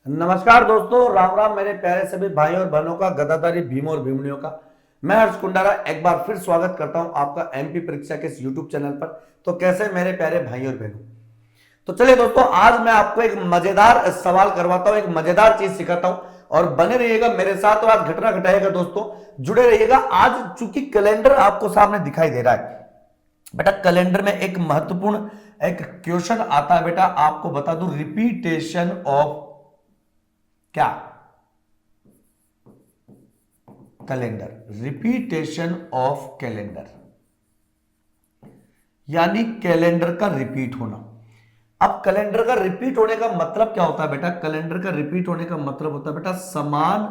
नमस्कार दोस्तों, राम राम मेरे प्यारे सभी भाइयों और बहनों का, गदाधारी भीम और भीमनियों का। मैं हर्ष कुंडारा एक बार फिर स्वागत करता हूं आपका एमपी परीक्षा के इस यूट्यूब चैनल पर। तो कैसे मेरे प्यारे भाइयों और बहनों, तो चलिए दोस्तों, आज मैं आपको एक मजेदार सवाल करवाता हूं, एक मजेदार चीज सिखाता हूं और बने रहिएगा मेरे साथ। और आज घटना घटाएगा दोस्तों, जुड़े रहिएगा। आज चूंकि कैलेंडर आपको सामने दिखाई दे रहा है बेटा, कैलेंडर में एक महत्वपूर्ण एक क्वेश्चन आता है बेटा। आपको बता दूं, रिपीटेशन ऑफ क्या? कैलेंडर। रिपीटेशन ऑफ कैलेंडर यानी कैलेंडर का रिपीट होना। अब कैलेंडर का रिपीट होने का मतलब क्या होता है बेटा? कैलेंडर का रिपीट होने का मतलब होता है बेटा, समान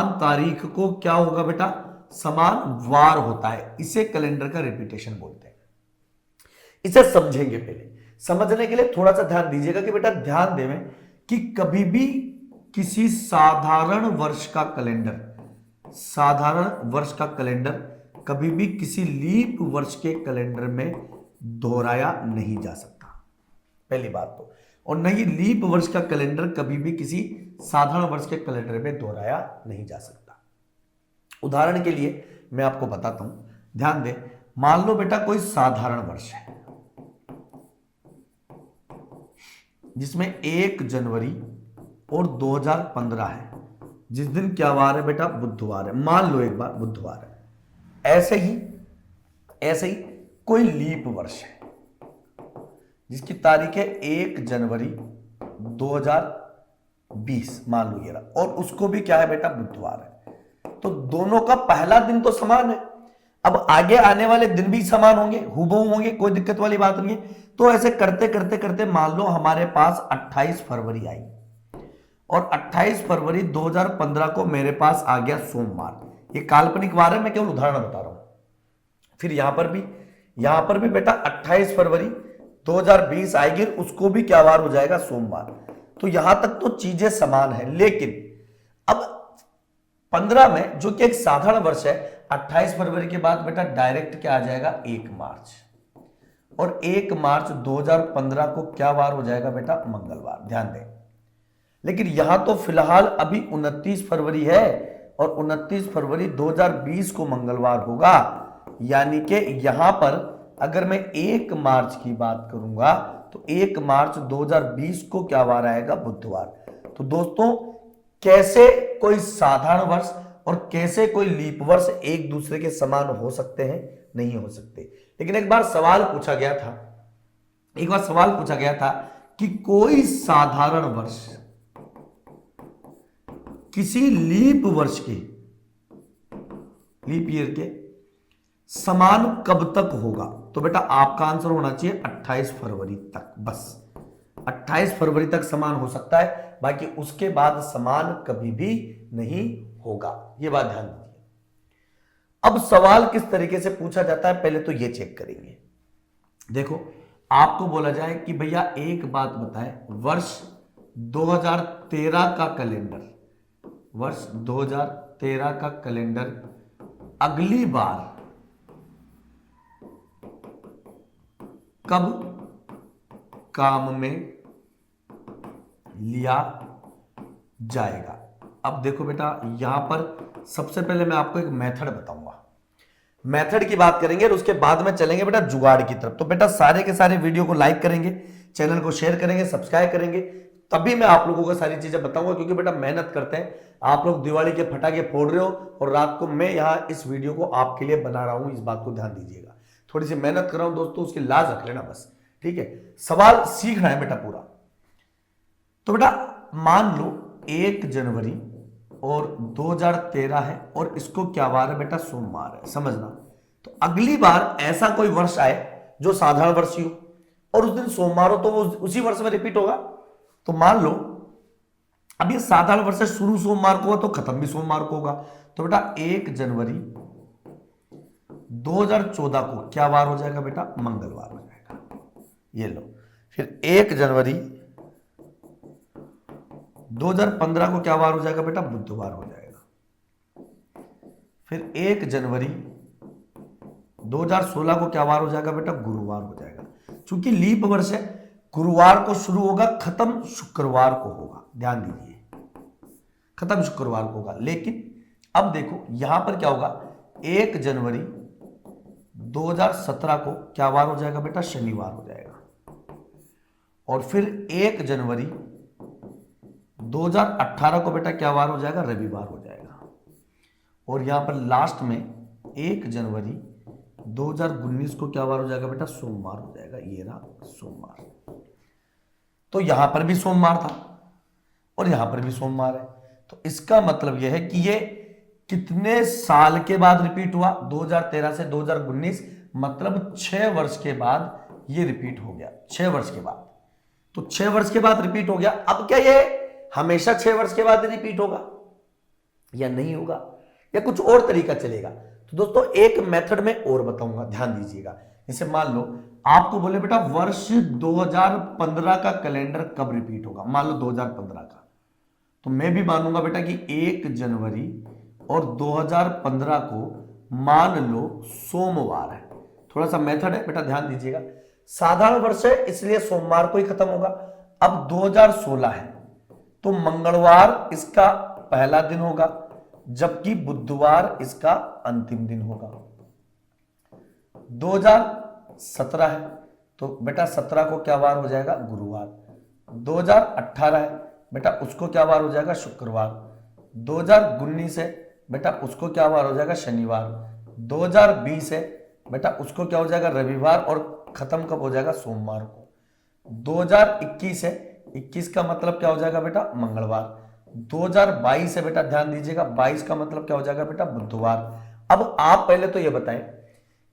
तारीख को क्या होगा बेटा? समान वार होता है। इसे कैलेंडर का रिपीटेशन बोलते हैं। इसे समझेंगे। पहले समझने के लिए थोड़ा सा ध्यान दीजिएगा कि बेटा, ध्यान देवें कि कभी भी किसी साधारण वर्ष का कैलेंडर कभी भी किसी लीप वर्ष के कैलेंडर में दोहराया नहीं जा सकता, पहली बात तो। और नहीं, लीप वर्ष का कैलेंडर कभी भी किसी साधारण वर्ष के कैलेंडर में दोहराया नहीं जा सकता। उदाहरण के लिए मैं आपको बताता हूं, ध्यान दें। मान लो बेटा, कोई साधारण वर्ष है जिसमें 1 जनवरी और 2015 है, जिस दिन क्या वार है बेटा? बुधवार है। मान लो एक बार बुधवार है। ऐसे ही कोई लीप वर्ष है जिसकी तारीख है 1 जनवरी 2020, मान लो ये रहा, और उसको भी क्या है बेटा? बुधवार है। तो दोनों का पहला दिन तो समान है। अब आगे आने वाले दिन भी समान होंगे, हूबहू होंगे, कोई दिक्कत वाली बात नहीं है। तो ऐसे करते करते करते मान लो हमारे पास 28 फरवरी आई, और 28 फरवरी 2015 को मेरे पास आ गया सोमवार। ये काल्पनिक वार है, मैं केवल उदाहरण बता रहा हूं। फिर यहां पर भी बेटा 28 फरवरी 2020 आएगी, उसको भी क्या वार हो जाएगा? सोमवार। तो यहां तक तो चीजें समान है। लेकिन अब 15 में, जो कि एक साधारण वर्ष है, 28 फरवरी के बाद बेटा डायरेक्ट क्या आ जाएगा? 1 मार्च। और 1 मार्च 2015 को क्या वार हो जाएगा बेटा? मंगलवार। ध्यान दें। लेकिन यहां तो फिलहाल अभी 29 फरवरी है, और 29 फरवरी 2020 को मंगलवार होगा। यानी कि यहां पर अगर मैं 1 मार्च की बात करूंगा तो 1 मार्च 2020 को क्या वार आएगा? बुधवार। तो दोस्तों, कैसे कोई साधारण वर्ष और कैसे कोई लीप वर्ष एक दूसरे के समान हो सकते हैं? नहीं हो सकते। लेकिन एक बार सवाल पूछा गया था कि कोई साधारण वर्ष किसी लीप ईयर के समान कब तक होगा? तो बेटा आपका आंसर होना चाहिए 28 फरवरी तक। बस 28 फरवरी तक समान हो सकता है, बाकी उसके बाद समान कभी भी नहीं होगा। यह बात ध्यान दीजिए। अब सवाल किस तरीके से पूछा जाता है, पहले तो यह चेक करेंगे। देखो, आपको बोला जाए कि भैया एक बात बताएं, वर्ष 2013 का कैलेंडर अगली बार कब काम में लिया जाएगा? अब देखो बेटा, यहां पर सबसे पहले मैं आपको एक मेथड बताऊंगा। मेथड की बात करेंगे और उसके बाद में चलेंगे बेटा जुगाड़ की तरफ। तो बेटा सारे के सारे वीडियो को लाइक करेंगे, चैनल को शेयर करेंगे, सब्सक्राइब करेंगे, तभी मैं आप लोगों को सारी चीजें बताऊंगा। क्योंकि बेटा मेहनत करते हैं, आप लोग दिवाली के पटाखे फोड़ रहे हो और रात को मैं यहां इस वीडियो को आपके लिए बना रहा हूं। इस बात को ध्यान दीजिएगा। थोड़ी सी मेहनत कर रहा हूं दोस्तों, उसकी लाज रख लेना बस, ठीक है? सवाल सीखना है बेटा पूरा। तो बेटा मान लो 1 जनवरी और 2013 है, और इसको क्या वार है बेटा? सोमवार है। समझना। तो अगली बार ऐसा कोई वर्ष आए जो साधारण वर्ष ही हो और उस दिन सोमवार हो, तो वो उसी वर्ष में रिपीट होगा। तो मान लो अब ये साधारण वर्ष से शुरू सोमवार को हो तो खत्म भी सोमवार को होगा। तो बेटा 1 जनवरी 2014 को क्या वार हो जाएगा बेटा? मंगलवार हो जाएगा। ये लो। फिर 1 जनवरी 2015 को क्या वार हो जाएगा बेटा? बुधवार हो जाएगा। फिर 1 जनवरी 2016 को क्या वार हो जाएगा बेटा? गुरुवार हो जाएगा। चूंकि लीप वर्ष है, गुरुवार को शुरू होगा, खत्म शुक्रवार को होगा, ध्यान दीजिए, खत्म शुक्रवार को होगा। लेकिन अब देखो यहां पर क्या होगा, 1 जनवरी 2017 को क्या वार हो जाएगा बेटा, शनिवार हो जाएगा। और फिर 1 जनवरी 2018 को बेटा क्या वार हो जाएगा, रविवार हो जाएगा। और यहां पर लास्ट में 1 जनवरी 2019 को क्या वार हो जाएगा बेटा, सोमवार हो जाएगा। ये रहा सोमवार। तो यहां पर भी सोमवार था और यहां पर भी सोमवार है। तो इसका मतलब यह है कि ये कितने साल के बाद रिपीट हुआ, 2013 से 2019, मतलब 6 वर्ष के बाद ये रिपीट हो गया, 6 वर्ष के बाद। तो 6 वर्ष के बाद रिपीट हो गया। अब क्या ये हमेशा 6 वर्ष के बाद रिपीट होगा या नहीं होगा, या कुछ और तरीका चलेगा? तो दोस्तों एक मेथड में और बताऊंगा, ध्यान दीजिएगा। जैसे मान लो आपको बोले बेटा वर्ष 2015 का कैलेंडर कब रिपीट होगा, मान लो 2015 का, तो मैं भी मानूंगा बेटा कि 1 जनवरी और 2015 को मान लो सोमवार है। थोड़ा सा मेथड है बेटा, ध्यान दीजिएगा। साधारण वर्ष है इसलिए सोमवार को ही खत्म होगा। अब 2016 है तो मंगलवार इसका पहला दिन होगा, जबकि बुधवार इसका अंतिम दिन होगा। 2017 है तो बेटा 17 को क्या वार हो जाएगा, गुरुवार। 2018 है बेटा उसको क्या वार हो जाएगा, शुक्रवार। 2019 है बेटा उसको क्या वार हो जाएगा, शनिवार। 2020 है बेटा उसको क्या हो जाएगा, रविवार, और खत्म कब हो जाएगा, सोमवार को। 2021 है, 21 का मतलब क्या हो जाएगा बेटा, मंगलवार। 2022 है बेटा, ध्यान दीजिएगा, 22 का मतलब क्या हो जाएगा बेटा, बुधवार। अब आप पहले तो ये बताएं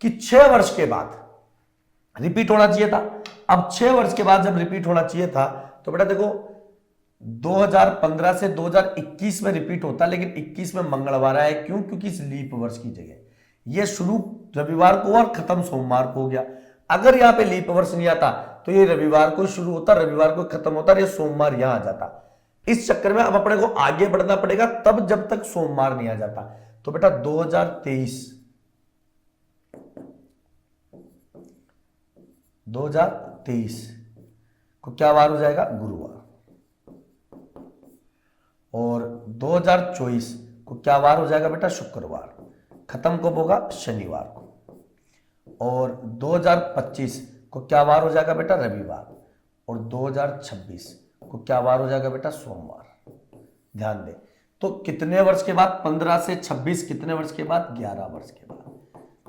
कि 6 वर्ष के बाद रिपीट होना चाहिए था। अब 6 वर्ष के बाद जब रिपीट होना चाहिए था तो बेटा देखो 2015 से 2021 में रिपीट होता, लेकिन 21 में मंगलवार आया। क्यों? क्योंकि इस लीप वर्ष की जगह ये शुरू रविवार को और खत्म सोमवार को हो गया। अगर यहां पे लीप वर्ष नहीं आता तो ये रविवार को शुरू होता, रविवार को खत्म होता, ये सोमवार यहां आ जाता। इस चक्कर में अब अपने को आगे बढ़ना पड़ेगा, तब जब तक सोमवार नहीं आ जाता। तो बेटा 2023 को क्या वार हो जाएगा, गुरुवार। और 2024 को क्या वार हो जाएगा बेटा, शुक्रवार। खत्म कब होगा, शनिवार को। और 2025 को क्या वार हो जाएगा बेटा, रविवार। और 2026 को क्या वार हो जाएगा बेटा, सोमवार। ध्यान दें तो कितने वर्ष के बाद, 15 से 26, कितने वर्ष के बाद, 11 वर्ष के बाद।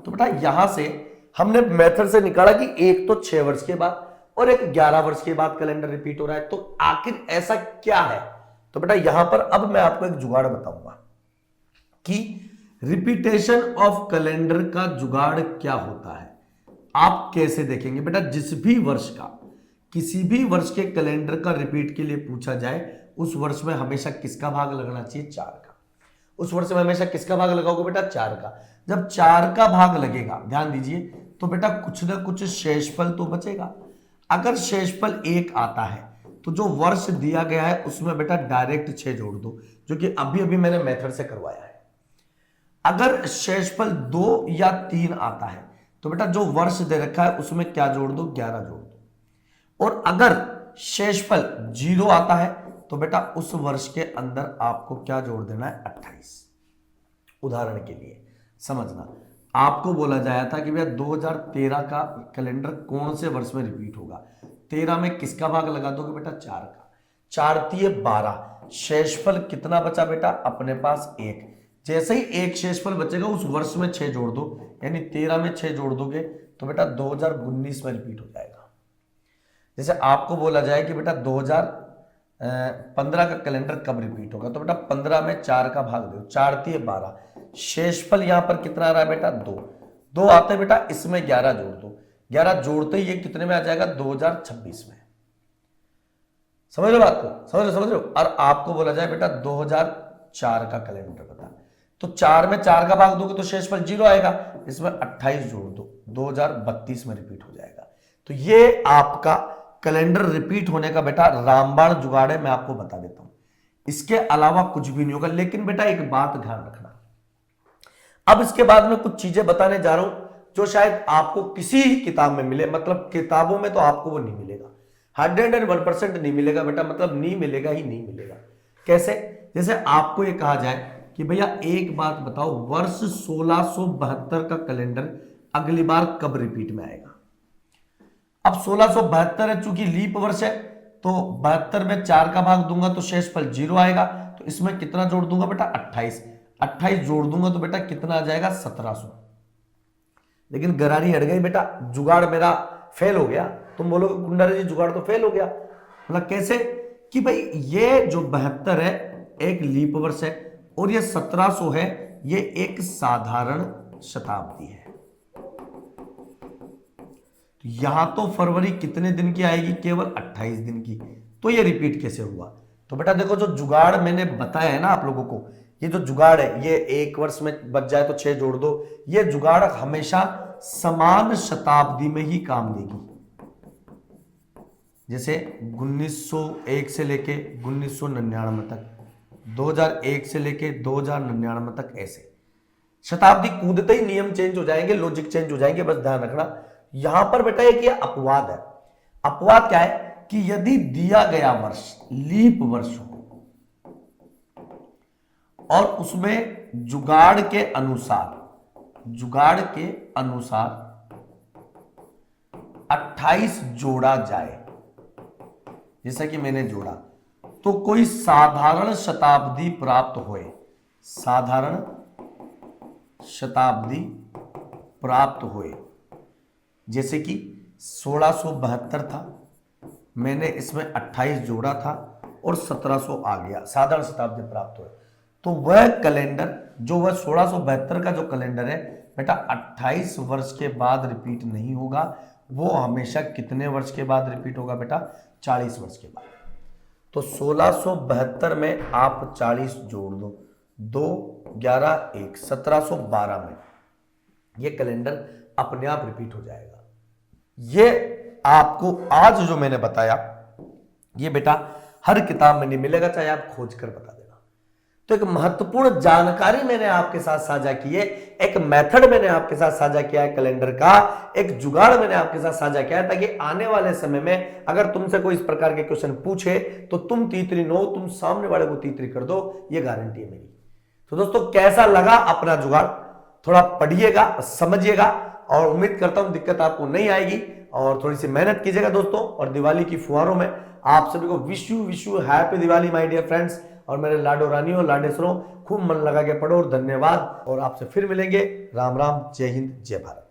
तो बेटा यहां से हमने मेथड से निकाला कि एक तो 6 वर्ष के बाद और एक 11 वर्ष के बाद कैलेंडर रिपीट हो रहा है। तो आखिर ऐसा क्या है? तो बेटा यहां पर अब मैं आपको एक जुगाड़ बताऊंगा कि रिपीटेशन ऑफ कैलेंडर का जुगाड़ क्या होता है। आप कैसे देखेंगे बेटा, जिस भी वर्ष का, किसी भी वर्ष के कैलेंडर का रिपीट के लिए पूछा जाए, उस वर्ष में हमेशा किसका भाग लगना चाहिए, 4 का। उस वर्ष में हमेशा किसका भाग लगाओगे बेटा, 4 का। जब 4 का भाग लगेगा, ध्यान दीजिए, तो बेटा कुछ ना कुछ शेषफल तो बचेगा। अगर शेषफल 1 आता है तो जो वर्ष दिया गया है उसमें बेटा डायरेक्ट 6 जोड़ दो, जो कि अभी अभी मैंने मेथड से करवाया है। अगर शेषफल 2 या 3 आता है तो बेटा जो वर्ष दे रखा है उसमें क्या जोड़ दो, 11 जोड़ दो। और अगर शेषफल 0 आता है तो बेटा उस वर्ष के अंदर आपको क्या जोड़ देना है, 28। उदाहरण के लिए समझना, आपको बोला जाया था कि भैया 2013 का कैलेंडर कौन से वर्ष में रिपीट होगा। 13 में किसका भाग लगा दोगे बेटा, 4 का। 4 तिये 12, शेषफल कितना बचा बेटा, अपने पास 1। जैसे ही एक शेषफल बचेगा उस वर्ष में 6 जोड़ दो, यानी 13 में 6 जोड़ दोगे तो बेटा 2019 में रिपीट हो जाएगा। जैसे आपको बोला जाए कि बेटा 2015 का कैलेंडर कब रिपीट होगा, तो बेटा 15 में 4 का भाग दो, 4 तिये 12, शेषफल यहां पर कितना आ रहा है बेटा, 2 आते हैं बेटा, इसमें 11 जोड़ दो। 11 जोड़ते ही ये कितने में आ जाएगा, 2026 में। समझ लो बात को, समझ लो। और आपको बोला जाए बेटा 2004 का कैलेंडर बता, तो 4 में 4 का भाग दोगे तो शेषफल 0 आएगा, इसमें 28 जोड़ दो, 2032 में रिपीट हो जाएगा। तो ये आपका कैलेंडर रिपीट होने का बेटा रामबाण जुगाड़ है, मैं आपको बता देता हूं। इसके अलावा कुछ भी नहीं होगा। लेकिन बेटा एक बात ध्यान रखना, अब इसके बाद में कुछ चीजें बताने जा रहा हूं जो शायद आपको किसी किताब में मिले, मतलब किताबों में तो आपको वो नहीं मिलेगा। 101% नहीं मिलेगा बेटा, मतलब नहीं मिलेगा ही नहीं मिलेगा। कैसे? जैसे आपको ये कहा जाए कि भैया एक बात बताओ, वर्ष 1672 का कैलेंडर अगली बार कब रिपीट में आएगा? अब 1672 है, चूंकि लीप वर्ष है, तो 72 में 4 का भाग दूंगा तो शेषफल 0 आएगा। तो इसमें कितना जोड़ दूंगा बेटा? 28। 28 जोड़ दूंगा तो बेटा कितना आ जाएगा? 1700। लेकिन गरारी हट गई बेटा, जुगाड़ मेरा फेल हो गया। तुम बोलोगे गुंडारे जी जुगाड़ तो फेल हो गया, मतलब कैसे? कि भाई ये जो 72 है एक लीप वर्ष है और ये 1700 है, ये एक साधारण शताब्दी है। यहां तो फरवरी कितने दिन की आएगी? केवल 28 दिन की। तो ये रिपीट कैसे हुआ? तो बेटा देखो, जो जुगाड़ मैंने बताया है ना आप लोगों को, ये जो जुगाड़ है, ये एक वर्ष में बच जाए तो 6 जोड़ दो, ये जुगाड़ हमेशा समान शताब्दी में ही काम देगी। जैसे 1901 से लेके 1999 तक, 2001 से लेके 2099 तक, ऐसे शताब्दी कूदते ही नियम चेंज हो जाएंगे, लॉजिक चेंज हो जाएंगे। बस ध्यान रखना। यहां पर बेटा एक ये अपवाद है। अपवाद क्या है? कि यदि दिया गया वर्ष लीप वर्ष हो और उसमें जुगाड़ के अनुसार 28 जोड़ा जाए, जैसा कि मैंने जोड़ा, तो कोई साधारण शताब्दी प्राप्त होए। साधारण शताब्दी प्राप्त होए, जैसे कि 1672 था, मैंने इसमें 28 जोड़ा था और 1700 आ गया, साधारण शताब्दी प्राप्त हुए। तो वह कैलेंडर जो वह 1672 का जो कैलेंडर है बेटा 28 वर्ष के बाद रिपीट नहीं होगा, वो हमेशा कितने वर्ष के बाद रिपीट होगा बेटा? 40 वर्ष के बाद। तो 1672 में आप 40 जोड़ दो, 2 11 1 1712 में ये कैलेंडर अपने आप रिपीट हो जाएगा। ये आपको आज जो मैंने बताया ये बेटा हर किताब में नहीं मिलेगा, चाहे आप खोज कर बता देना। तो एक महत्वपूर्ण जानकारी मैंने आपके साथ साझा की है, एक मेथड मैंने आपके साथ साझा किया है कैलेंडर का, एक जुगाड़ मैंने आपके साथ साझा किया है, ताकि आने वाले समय में अगर तुमसे कोई इस प्रकार के क्वेश्चन पूछे तो तुम तीतरी नो, तुम सामने वाले को तीतरी कर दो, ये गारंटी है मेरी। तो दोस्तों कैसा लगा अपना जुगाड़? थोड़ा पढ़िएगा, समझिएगा, और उम्मीद करता हूं दिक्कत आपको नहीं आएगी, और थोड़ी सी मेहनत कीजिएगा दोस्तों। और दिवाली की फुहारों में आप सभी को wish you happy Diwali my dear friends. और मेरे लाडो रानियों, लाडेसरों, खूब मन लगा के पढ़ो, और धन्यवाद। और आपसे फिर मिलेंगे। राम राम, जय हिंद, जय भारत।